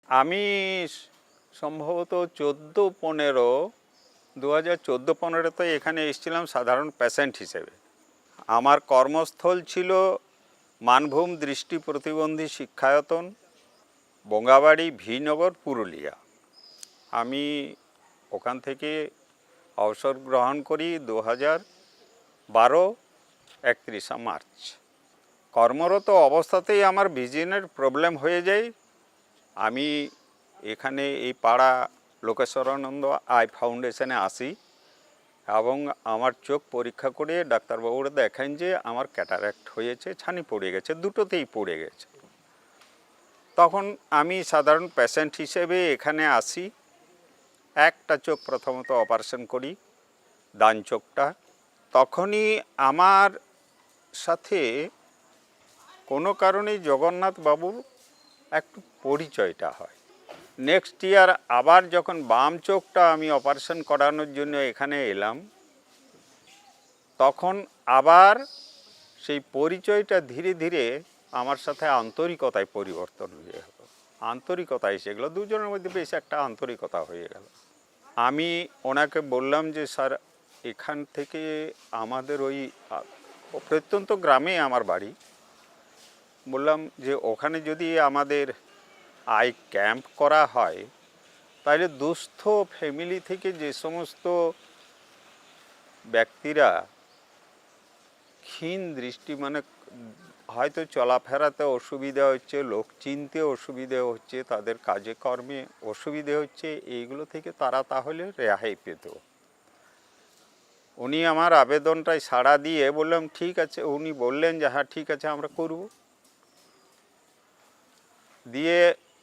আমি সম্ভবত 14-15 2014-15তে এখানে এসেছিলাম সাধারণ পেশেন্ট হিসেবে। আমার কর্মস্থল ছিল মানভূম দৃষ্টি প্রতিবন্ধী শিক্ষায়তন, বঙ্গাবাড়ি, ভিনগর, পুরুলিয়া। আমি ওখান থেকে অবসর গ্রহণ করি 2012 31 মার্চ। কর্মরত অবস্থাতেই আমার ভিশনের প্রবলেম হয়ে যায়। আমি এখানে এই পাড়া লোকেশ্বরানন্দ আই ফাউন্ডেশনে আসি এবং আমার চোখ পরীক্ষা করে ডাক্তারবাবুরা দেখেন যে আমার ক্যাটারাক্ট হয়েছে, ছানি পড়ে গেছে, দুটোতেই পড়ে গেছে। তখন আমি সাধারণ পেশেন্ট হিসেবে এখানে আসি। একটা চোখ প্রথমত অপারেশন করি, ডান চোখটা। তখনই আমার সাথে কোনো কারণেই জগন্নাথ বাবুর একটু পরিচয়টা হয়। নেক্সট ইয়ার আবার যখন বাম চোখটা আমি অপারেশন করানোর জন্য এখানে এলাম, তখন আবার সেই পরিচয়টা ধীরে ধীরে আমার সাথে আন্তরিকতায় পরিবর্তন হয়ে গেল। আন্তরিকতা এসে গেলো, দুজনের মধ্যে বেশ একটা আন্তরিকতা হয়ে গেল। আমি ওনাকে বললাম যে স্যার, এখান থেকে আমাদের ওই প্রত্যন্ত গ্রামে আমার বাড়ি, বললাম যে ওখানে যদি আমাদের আই ক্যাম্প করা হয় তাহলে দুস্থ ফ্যামিলি থেকে যে সমস্ত ব্যক্তিরা ক্ষীণ দৃষ্টি, মানে হয়তো চলাফেরাতে অসুবিধা হচ্ছে, লোক চিনতে অসুবিধে হচ্ছে, তাদের কাজে কর্মে অসুবিধে হচ্ছে, এইগুলো থেকে তারা তাহলে রেহাই পেত। উনি আমার আবেদনটায় সাড়া দিয়ে বললাম ঠিক আছে, উনি বললেন যে হ্যাঁ ঠিক আছে আমরা করব। দিয়ে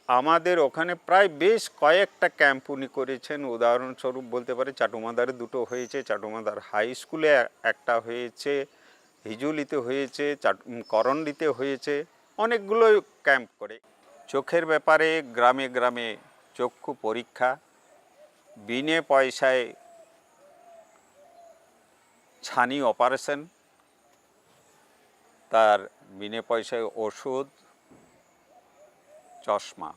আমাদের ওখানে প্রায় বেশ কয়েকটা ক্যাম্প উনি করেছেন। উদাহরণস্বরূপ বলতে পারে চাটুমাদারে দুটো হয়েছে, চাটুমাদার হাই স্কুলে একটা হয়েছে, হিজুলিতে হয়েছে, করণডিতে হয়েছে, অনেকগুলো ক্যাম্প করে। চোখের ব্যাপারে গ্রামে গ্রামে চক্ষু পরীক্ষা, বিনে পয়সায় ছানি অপারেশন, তার বিনে পয়সায় ওষুধ, চশমা।